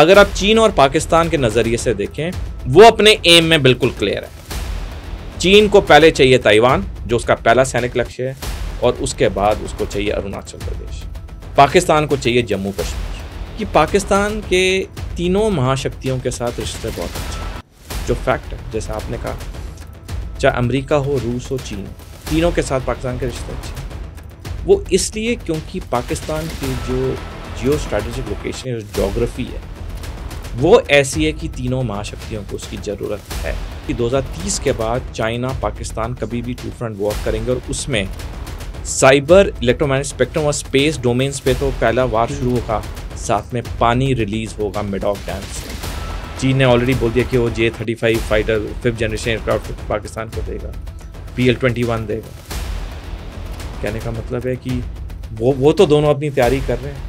अगर आप चीन और पाकिस्तान के नजरिए से देखें, वो अपने एम में बिल्कुल क्लियर है। चीन को पहले चाहिए ताइवान, जो उसका पहला सैनिक लक्ष्य है, और उसके बाद उसको चाहिए अरुणाचल प्रदेश। पाकिस्तान को चाहिए जम्मू कश्मीर। कि पाकिस्तान के तीनों महाशक्तियों के साथ रिश्ते बहुत अच्छे, जो फैक्ट है, जैसे आपने कहा, चाहे अमेरिका हो, रूस हो, चीन, तीनों के साथ पाकिस्तान के रिश्ते अच्छे। वो इसलिए क्योंकि पाकिस्तान की जो जियो स्ट्रैटेजिक लोकेशन, ज्योग्राफी है, वो ऐसी है कि तीनों महाशक्तियों को उसकी ज़रूरत है। कि 2030 के बाद चाइना पाकिस्तान कभी भी टू फ्रंट वॉर करेंगे, और उसमें साइबर, इलेक्ट्रोमैग्नेटिक स्पेक्ट्रम और स्पेस डोमेन्स पे तो पहला वार शुरू होगा, साथ में पानी रिलीज होगा मेडॉक डैम से। चीन ने ऑलरेडी बोल दिया कि वो J-35 fighter 5th generation aircraft Pakistan को देगा, PL-21 देगा। कहने का मतलब है कि वो तो दोनों अपनी तैयारी कर रहे हैं।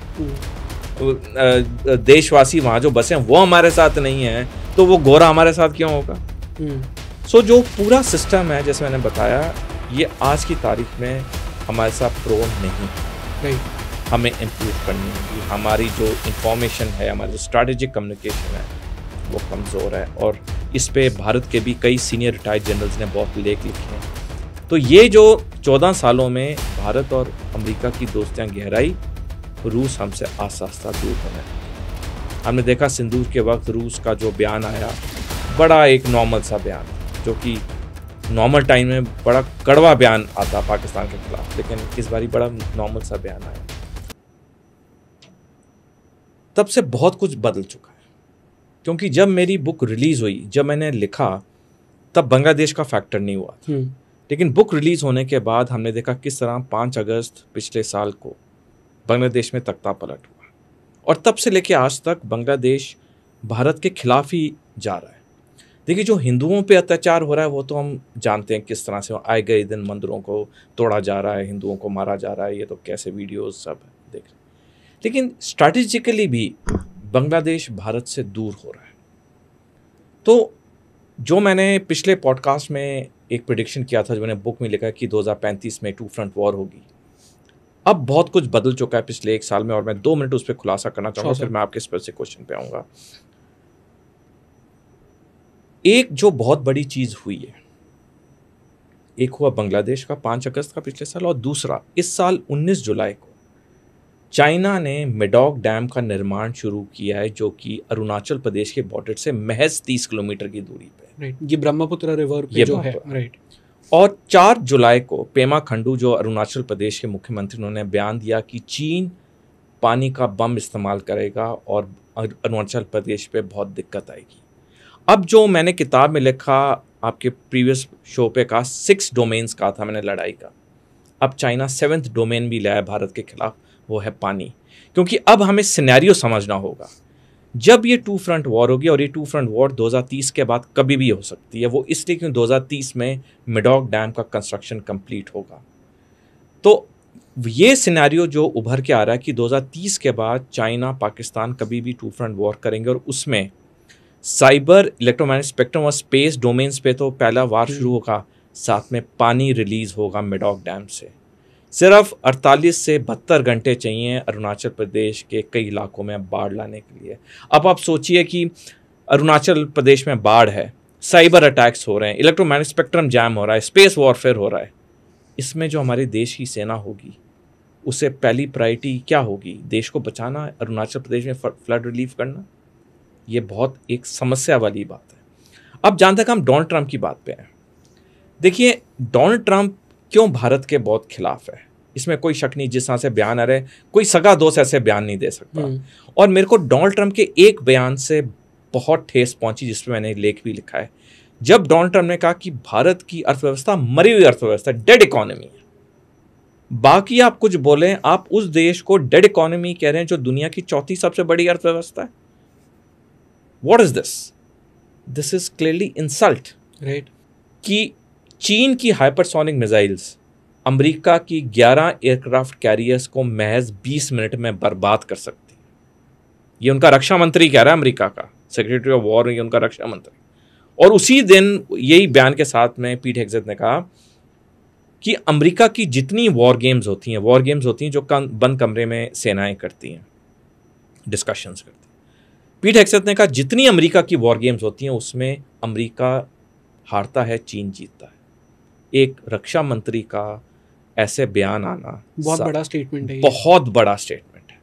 देशवासी वहाँ जो बसे हैं वो हमारे साथ नहीं है, तो वो गोरा हमारे साथ क्यों होगा? सो जो पूरा सिस्टम है, जैसे मैंने बताया, ये आज की तारीख में हमारे साथ प्रो नहीं। हमें इम्प्रूव करनी होगी। हमारी जो इंफॉर्मेशन है, हमारी जो स्ट्रैटेजिक कम्युनिकेशन है, वो कमज़ोर है, और इस पे भारत के भी कई सीनियर रिटायर्ड जनरल्स ने बहुत लेख लिखे हैं। तो ये जो 14 सालों में भारत और अमेरिका की दोस्तियाँ गहराई, रूस हमसे आस्ता आस्ता दूर होने लगा। हमने देखा सिंदूर के वक्त रूस का जो बयान आया, बड़ा एक नॉर्मल सा बयान, जो कि नॉर्मल टाइम में बड़ा कड़वा बयान आता पाकिस्तान के खिलाफ, लेकिन इस बारी बड़ा नॉर्मल सा बयान आया। तब से बहुत कुछ बदल चुका है, क्योंकि जब मेरी बुक रिलीज़ हुई, जब मैंने लिखा, तब बांग्लादेश का फैक्टर नहीं हुआ था। लेकिन बुक रिलीज़ होने के बाद हमने देखा किस तरह 5 अगस्त पिछले साल को बांग्लादेश में तख्ता पलट हुआ, और तब से लेके आज तक बांग्लादेश भारत के खिलाफ ही जा रहा है। देखिए, जो हिंदुओं पे अत्याचार हो रहा है वो तो हम जानते हैं, किस तरह से आए गए दिन मंदिरों को तोड़ा जा रहा है, हिंदुओं को मारा जा रहा है, ये तो कैसे वीडियोस सब देख रहे हैं। लेकिन स्ट्रैटेजिकली भी बांग्लादेश भारत से दूर हो रहा है। तो जो मैंने पिछले पॉडकास्ट में एक प्रेडिक्शन किया था, जो मैंने बुक में लिखा कि 2035 में टू फ्रंट वॉर होगी, अब बहुत कुछ बदल चुका है पिछले 1 साल में, और मैं 2 मिनट उस पर खुलासा करना चाहूँगा, फिर मैं आपके स्पेसिफिक क्वेश्चन पे आऊँगा। एक जो बहुत बड़ी चीज़ हुई है, एक हुआ बांग्लादेश का 5 अगस्त का पिछले साल, और दूसरा इस साल 19 जुलाई को चाइना ने मेडॉक डैम का निर्माण शुरू किया है, जो कि अरुणाचल प्रदेश के बॉर्डर से महज 30 किलोमीटर की दूरी पे। ये ब्रह्मपुत्र रिवर पे जो है। और 4 जुलाई को पेमा खंडू, जो अरुणाचल प्रदेश के मुख्यमंत्री, उन्होंने बयान दिया कि चीन पानी का बम इस्तेमाल करेगा और अरुणाचल प्रदेश पे बहुत दिक्कत आएगी। अब जो मैंने किताब में लिखा, आपके प्रीवियस शो पे कहा, 6 डोमेन्स का था मैंने लड़ाई का, अब चाइना 7th डोमेन भी लाया भारत के खिलाफ, वो है पानी। क्योंकि अब हमें सिनेरियो समझना होगा, जब ये टू फ्रंट वॉर होगी, और ये टू फ्रंट वॉर 2030 के बाद कभी भी हो सकती है, वो इसलिए क्योंकि 2030 में मेडॉक डैम का कंस्ट्रक्शन कंप्लीट होगा। तो ये सिनेरियो जो उभर के आ रहा है कि 2030 के बाद चाइना पाकिस्तान कभी भी टू फ्रंट वॉर करेंगे, और उसमें साइबर, इलेक्ट्रोमैग्नेटिक स्पेक्ट्रम और स्पेस डोमेन्स पे तो पहला वार शुरू होगा, साथ में पानी रिलीज होगा मेडॉक डैम से। सिर्फ 48 से 72 घंटे चाहिए अरुणाचल प्रदेश के कई इलाकों में बाढ़ लाने के लिए। अब आप सोचिए कि अरुणाचल प्रदेश में बाढ़ है, साइबर अटैक्स हो रहे हैं, इलेक्ट्रोमैग्नेटिक स्पेक्ट्रम जैम हो रहा है, स्पेस वॉरफेयर हो रहा है। इसमें जो हमारे देश की सेना होगी, उसे पहली प्रायोरिटी क्या होगी? देश को बचाना, अरुणाचल प्रदेश में फ्लड रिलीफ करना। ये बहुत एक समस्या वाली बात है। अब जहाँ तक हम डोनाल्ड ट्रंप की बात पे हैं, देखिए डोनाल्ड ट्रंप क्यों भारत के बहुत खिलाफ है, इसमें कोई शक नहीं। जिस तरह से बयान आ रहे, कोई सगा दोस्त ऐसे बयान नहीं दे सकता। और मेरे को डोनाल्ड ट्रंप के एक बयान से बहुत ठेस पहुंची, जिसपे मैंने लेख भी लिखा है। जब डोनाल्ड ट्रंप ने कहा कि भारत की अर्थव्यवस्था मरी हुई अर्थव्यवस्था, डेड इकोनॉमी है, बाकी आप कुछ बोलें, आप उस देश को डेड इकोनॉमी कह रहे हैं जो दुनिया की 4थी सबसे बड़ी अर्थव्यवस्था है। What is this? This is clearly insult, right? कि चीन की हाइपरसोनिक मिसाइल्स अमेरिका की 11 एयरक्राफ्ट कैरियर्स को महज 20 मिनट में बर्बाद कर सकती है। ये उनका रक्षा मंत्री कह रहा है, अमेरिका का सेक्रेटरी ऑफ वॉर, ये उनका रक्षा मंत्री। और उसी दिन यही बयान के साथ में पीट हेगसेथ ने कहा कि अमेरिका की जितनी वॉर गेम्स होती हैं जो बंद कमरे में सेनाएं करती हैं, डिस्कशंस करती हैं, पीट हेगसेथ ने कहा जितनी अमेरिका की वॉर गेम्स होती हैं उसमें अमेरिका हारता है, चीन जीतता है। एक रक्षा मंत्री का ऐसे बयान आना बहुत बड़ा स्टेटमेंट है, बहुत बड़ा स्टेटमेंट है।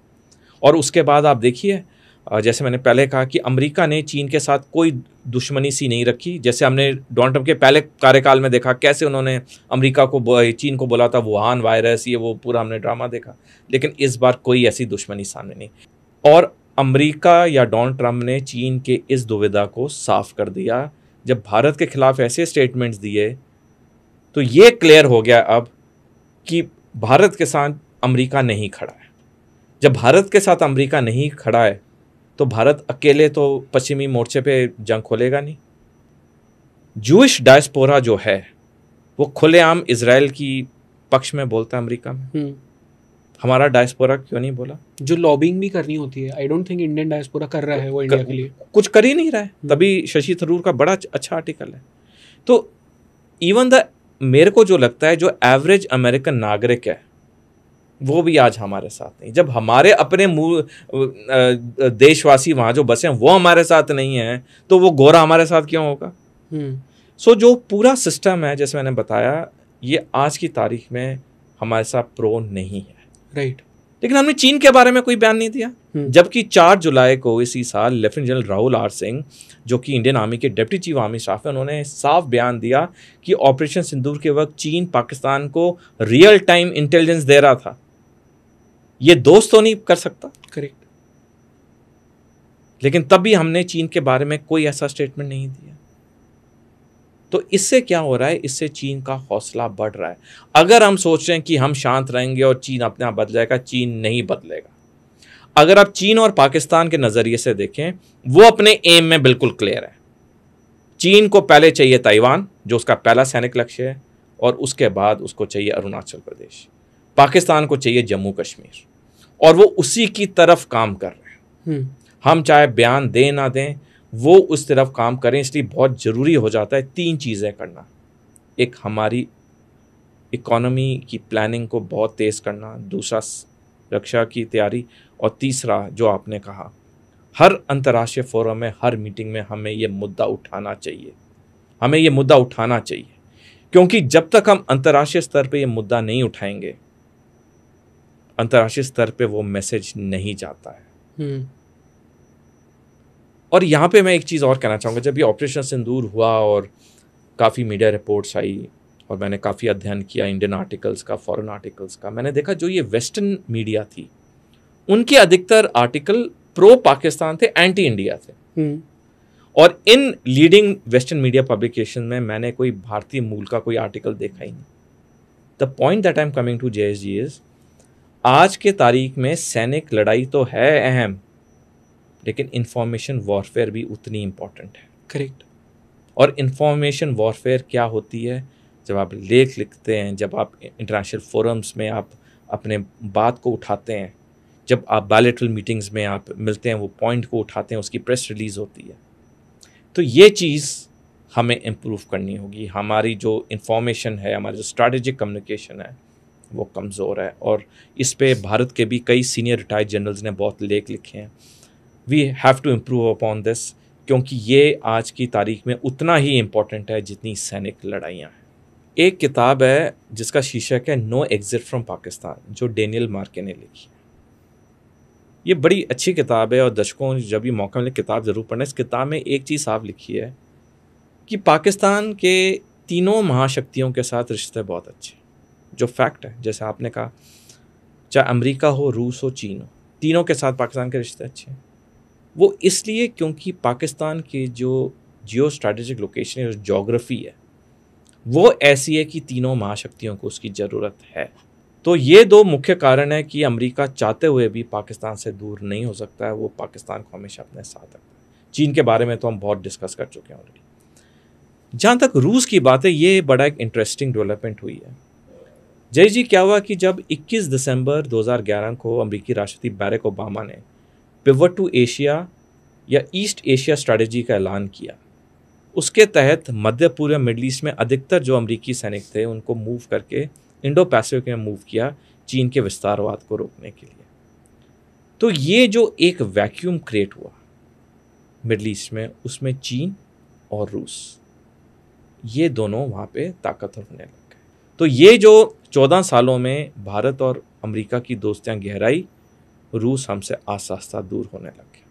और उसके बाद आप देखिए, जैसे मैंने पहले कहा कि अमेरिका ने चीन के साथ कोई दुश्मनी सी नहीं रखी। जैसे हमने डोनाल्ड ट्रंप के पहले कार्यकाल में देखा कैसे उन्होंने अमेरिका को, चीन को बोला था वुहान वायरस, ये वो पूरा हमने ड्रामा देखा। लेकिन इस बार कोई ऐसी दुश्मनी सामने नहीं। और अमेरिका या डोनाल्ड ट्रंप ने चीन के इस दुविधा को साफ कर दिया। जब भारत के खिलाफ ऐसे स्टेटमेंट्स दिए तो ये क्लियर हो गया अब कि भारत के साथ अमेरिका नहीं खड़ा है। जब भारत के साथ अमेरिका नहीं खड़ा है तो भारत अकेले तो पश्चिमी मोर्चे पे जंग खोलेगा नहीं। जूइश डायस्पोरा जो है वो खुलेआम इजराइल की पक्ष में बोलता है अमेरिका में। हमारा डायस्पोरा क्यों नहीं बोला? जो लॉबिंग भी करनी होती है, I don't think Indian diaspora कर रहा है वो इंडिया के लिए, कुछ कर ही नहीं रहा है। तभी शशि थरूर का बड़ा अच्छा आर्टिकल है। तो इवन मेरे को जो लगता है जो एवरेज अमेरिकन नागरिक है वो भी आज हमारे साथ नहीं। जब हमारे अपने देशवासी वहाँ जो बसे हैं वो हमारे साथ नहीं है तो वो गोरा हमारे साथ क्यों होगा? सो जो पूरा सिस्टम है जैसे मैंने बताया ये आज की तारीख में हमारे साथ प्रो नहीं है। राइट। लेकिन हमने चीन के बारे में कोई बयान नहीं दिया। जबकि 4 जुलाई को इसी साल lieutenant general Rahul R Singh जो कि इंडियन आर्मी के डिप्टी चीफ आर्मी स्टाफ है उन्होंने साफ बयान दिया कि ऑपरेशन सिंदूर के वक्त चीन पाकिस्तान को रियल टाइम इंटेलिजेंस दे रहा था। ये दोस्त तो नहीं कर सकता। करेक्ट। लेकिन तब भी हमने चीन के बारे में कोई ऐसा स्टेटमेंट नहीं दिया। तो इससे क्या हो रहा है? इससे चीन का हौसला बढ़ रहा है। अगर हम सोच रहे हैं कि हम शांत रहेंगे और चीन अपने आप बदल जाएगा, चीन नहीं बदलेगा। अगर आप चीन और पाकिस्तान के नजरिए से देखें वो अपने एम में बिल्कुल क्लियर है। चीन को पहले चाहिए ताइवान जो उसका पहला सैनिक लक्ष्य है और उसके बाद उसको चाहिए अरुणाचल प्रदेश। पाकिस्तान को चाहिए जम्मू कश्मीर और वो उसी की तरफ काम कर रहे हैं। हम चाहे बयान दें ना दें वो उस तरफ काम करें। इसलिए बहुत ज़रूरी हो जाता है 3 चीज़ें करना। एक हमारी इकोनॉमी की प्लानिंग को बहुत तेज़ करना, दूसरा रक्षा की तैयारी और तीसरा जो आपने कहा हर अंतर्राष्ट्रीय फोरम में हर मीटिंग में हमें ये मुद्दा उठाना चाहिए। हमें ये मुद्दा उठाना चाहिए क्योंकि जब तक हम अंतर्राष्ट्रीय स्तर पे ये मुद्दा नहीं उठाएंगे अंतर्राष्ट्रीय स्तर पे वो मैसेज नहीं जाता है। और यहाँ पे मैं एक चीज़ और कहना चाहूँगा। जब ये ऑपरेशन सिंदूर हुआ और काफ़ी मीडिया रिपोर्ट्स आई और मैंने काफ़ी अध्ययन किया इंडियन आर्टिकल्स का, फॉरेन आर्टिकल्स का, मैंने देखा जो ये वेस्टर्न मीडिया थी उनके अधिकतर आर्टिकल प्रो पाकिस्तान थे, एंटी इंडिया थे। और इन लीडिंग वेस्टर्न मीडिया पब्लिकेशन में मैंने कोई भारतीय मूल का कोई आर्टिकल देखा ही नहीं। The point that I am coming to JSG is आज के तारीख में सैनिक लड़ाई तो है अहम लेकिन इंफॉर्मेशन वॉरफेयर भी उतनी इंपॉर्टेंट है। करेक्ट। और इंफॉर्मेशन वॉरफेयर क्या होती है? जब आप लेख लिखते हैं, जब आप इंटरनेशनल फोरम्स में आप अपने बात को उठाते हैं, जब आप बायलैटरल मीटिंग्स में आप मिलते हैं वो पॉइंट को उठाते हैं, उसकी प्रेस रिलीज़ होती है। तो ये चीज़ हमें इम्प्रूव करनी होगी। हमारी जो इंफॉर्मेशन है, हमारी जो स्ट्रैटेजिक कम्युनिकेशन है वो कमज़ोर है और इस पे भारत के भी कई सीनियर रिटायर्ड जनरल्स ने बहुत लेख लिखे हैं। We have to improve upon this क्योंकि ये आज की तारीख में उतना ही इम्पोर्टेंट है जितनी सैनिक लड़ाइयाँ हैं। एक किताब है जिसका शीर्षक है नो एग्जिट फ्रॉम पाकिस्तान जो डेनियल मार्के ने लिखी है। ये बड़ी अच्छी किताब है और दर्शकों जब ये मौका मिले किताब ज़रूर पढ़ना। इस किताब में एक चीज़ साफ लिखी है कि पाकिस्तान के तीनों महाशक्तियों के साथ रिश्ते बहुत अच्छे, जो फैक्ट है। जैसे आपने कहा चाहे अमेरिका हो, रूस हो, चीन हो, तीनों के साथ पाकिस्तान के रिश्ते अच्छे हैं। वो इसलिए क्योंकि पाकिस्तान की जो जियो स्ट्रैटेजिक लोकेशन है, जो जोग्राफी है, वो ऐसी है कि तीनों महाशक्तियों को उसकी ज़रूरत है। तो ये 2 मुख्य कारण है कि अमेरिका चाहते हुए भी पाकिस्तान से दूर नहीं हो सकता है। वो पाकिस्तान को हमेशा अपने साथ रखता है। चीन के बारे में तो हम बहुत डिस्कस कर चुके हैं ऑलरेडी। जहाँ तक रूस की बात है, ये बड़ा एक इंटरेस्टिंग डेवलपमेंट हुई है। जी क्या हुआ कि जब 21 दिसंबर 2011 को अमेरिकी राष्ट्रपति बैरक ओबामा ने पिवट टू एशिया या ईस्ट एशिया स्ट्रैटेजी का ऐलान किया, उसके तहत मध्य पूर्व मिडल ईस्ट में अधिकतर जो अमेरिकी सैनिक थे उनको मूव करके इंडो पैसिफिक में मूव किया चीन के विस्तारवाद को रोकने के लिए। तो ये जो एक वैक्यूम क्रिएट हुआ, मिडल ईस्ट में, उसमें चीन और रूस, ये दोनों वहाँ पे ताकतवर होने लग गए। तो ये जो 14 सालों में भारत और अमेरिका की दोस्तियाँ गहराई, रूस हमसे आस्ता आस्ता दूर होने लग गया।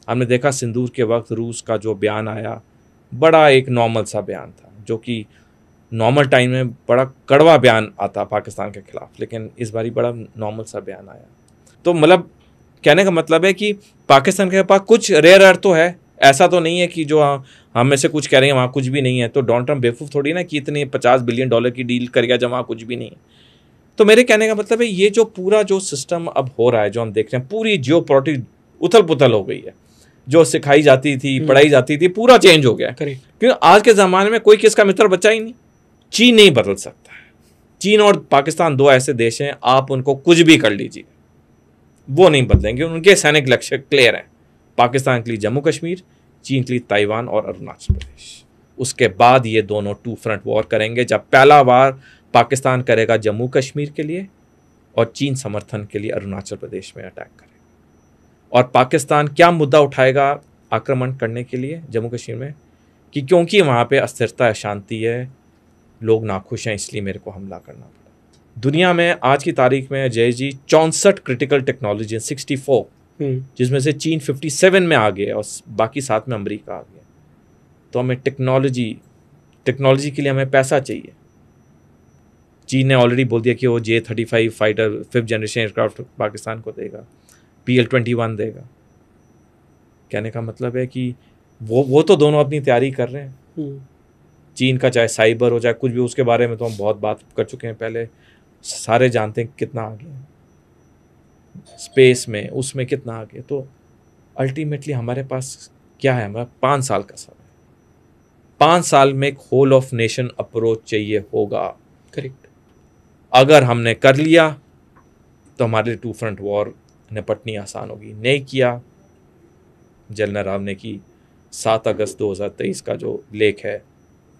हमने देखा सिंदूर के वक्त रूस का जो बयान आया, बड़ा एक नॉर्मल सा बयान था, जो कि नॉर्मल टाइम में बड़ा कड़वा बयान आता पाकिस्तान के खिलाफ, लेकिन इस बारी बड़ा नॉर्मल सा बयान आया। तो मतलब कहने का मतलब है कि पाकिस्तान के पास कुछ रेयर अर्थ तो है, ऐसा तो नहीं है कि जो हम में से कुछ कह रहे हैं वहाँ कुछ भी नहीं है। तो डोनाल्ड ट्रम्प बेवकूफ़ थोड़ी ना कि इतने $50 बिलियन की डील कर गया जब वहाँ कुछ भी नहीं है। तो मेरे कहने का मतलब है ये जो पूरा जो सिस्टम अब हो रहा है, जो हम देख रहे हैं, पूरी जियोपॉलिटिक्स उथल पुथल हो गई है। जो सिखाई जाती थी, पढ़ाई जाती थी, पूरा चेंज हो गया। क्योंकि आज के ज़माने में कोई किसका मित्र बचा ही नहीं। चीन नहीं बदल सकता है। चीन और पाकिस्तान दो ऐसे देश हैं, आप उनको कुछ भी कर लीजिए, वो नहीं बदलेंगे। उनके सैनिक लक्ष्य क्लियर हैं, पाकिस्तान के लिए जम्मू कश्मीर, चीन के लिए ताइवान और अरुणाचल प्रदेश। उसके बाद ये दोनों 2 फ्रंट वॉर करेंगे, जब पहला वार पाकिस्तान करेगा जम्मू कश्मीर के लिए और चीन समर्थन के लिए अरुणाचल प्रदेश में अटैक करेगा। और पाकिस्तान क्या मुद्दा उठाएगा आक्रमण करने के लिए जम्मू कश्मीर में, कि क्योंकि वहाँ पे अस्थिरता है, शांति है, लोग नाखुश हैं, इसलिए मेरे को हमला करना पड़ा। दुनिया में आज की तारीख में जय जी 64 क्रिटिकल टेक्नोलॉजी, 64, जिसमें से चीन 57 में आ गया और बाकी 7 में अमेरिका आ गया। तो हमें टेक्नोलॉजी के लिए हमें पैसा चाहिए। चीन ने ऑलरेडी बोल दिया कि वो J-35 fighter 5th generation aircraft Pakistan को देगा, PL-21 देगा। कहने का मतलब है कि वो तो दोनों अपनी तैयारी कर रहे हैं। चीन का चाहे साइबर हो चाहे कुछ भी, उसके बारे में तो हम बहुत बात कर चुके हैं पहले, सारे जानते हैं कितना आगे है स्पेस में, उसमें कितना आगे। तो अल्टीमेटली हमारे पास क्या है, हमारा 5 साल का समय, 5 साल में एक होल ऑफ नेशन अप्रोच चाहिए होगा। करेक्ट। अगर हमने कर लिया तो हमारे लिए 2 फ्रंट वॉर निपटनी आसान होगी। नहीं किया, जनरल राव ने की 7 अगस्त 2023 का जो लेख है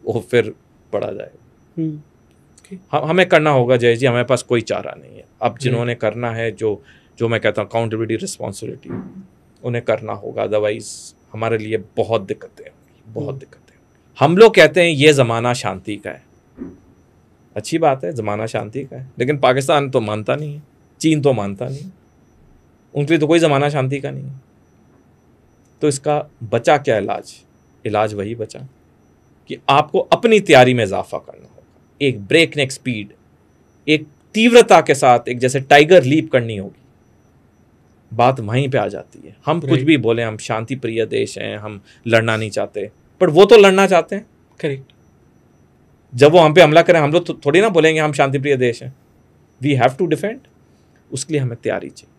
वो फिर पढ़ा जाएगा। हमें करना होगा जय जी, हमारे पास कोई चारा नहीं है। अब जिन्होंने करना है, जो मैं कहता हूँ अकाउंटेबिलिटी, रिस्पॉन्सिबिलिटी, उन्हें करना होगा, अदरवाइज हमारे लिए बहुत दिक्कतें होंगी, बहुत दिक्कतें। हम लोग कहते हैं ये ज़माना शांति का है, अच्छी बात है, ज़माना शांति का है, लेकिन पाकिस्तान तो मानता नहीं है, चीन तो मानता नहीं, उनके लिए तो कोई ज़माना शांति का नहीं है। तो इसका बचा क्या इलाज वही बचा कि आपको अपनी तैयारी में इजाफा करना होगा, एक ब्रेक नेक स्पीड, एक तीव्रता के साथ, एक जैसे टाइगर लीप करनी होगी। बात वहीं पे आ जाती है। हम कुछ भी बोले, हम शांति प्रिय देश हैं, हम लड़ना नहीं चाहते, पर वो तो लड़ना चाहते हैं। करेक्ट। जब वो हम पे हमला करें, हम लोग थोड़ी ना बोलेंगे हम शांति प्रिय देश हैं। वी हैव टू डिफेंड, उसके लिए हमें तैयारी चाहिए।